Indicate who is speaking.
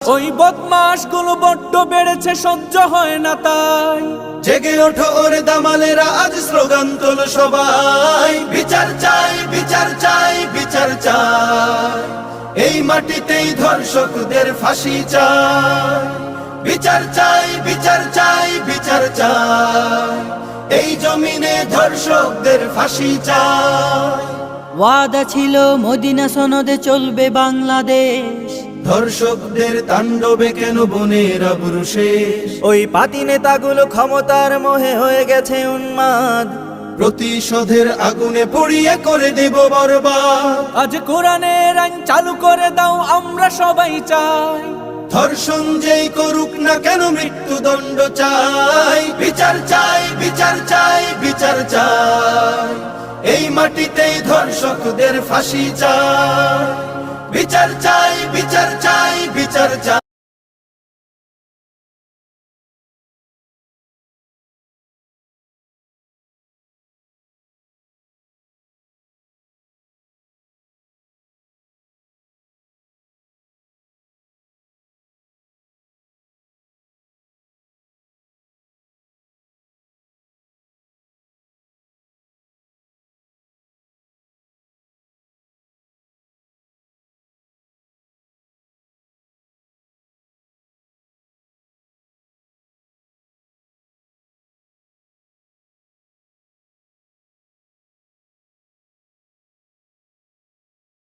Speaker 1: ওই বদমাশ গুলো বড্ড বেড়েছে, সহ্য হয় না তাই।
Speaker 2: জেগে ওঠো ওরে দামালেরা, আজ স্লোগান তোলো সবাই। বিচার চাই, বিচার চাই, বিচার চাই, এই মাটিতেই ধর্ষকদের ফাঁসি চাই। বিচার চাই, বিচার চাই, বিচার চাই, এই জমিনে ধর্ষকদের ফাঁসি চাই।
Speaker 3: ওয়াদা ছিল মদিনা সনদে চলবে বাংলাদেশ,
Speaker 2: ধর্ষকদের তাণ্ডবে কেন বনের আবরু শেষ?
Speaker 4: ওই পাতি নেতাগুলো ক্ষমতার মোহে হয়ে গেছে উন্মাদ,
Speaker 2: প্রতিশোধের আগুনে পুড়িয়ে করে দেব বরবাদ।
Speaker 1: আজ কোরআনের আইন চালু করে দাও, আমরা সবাই চাই।
Speaker 2: ধর্ষণ যেই করুক না কেন মৃত্যুদণ্ড চাই। বিচার চাই, বিচার চাই, বিচার চাই, এই মাটিতেই ধর্ষকদের ফাঁসি চাই। বিচার চাই, বিচার চাই, বিচার চাই।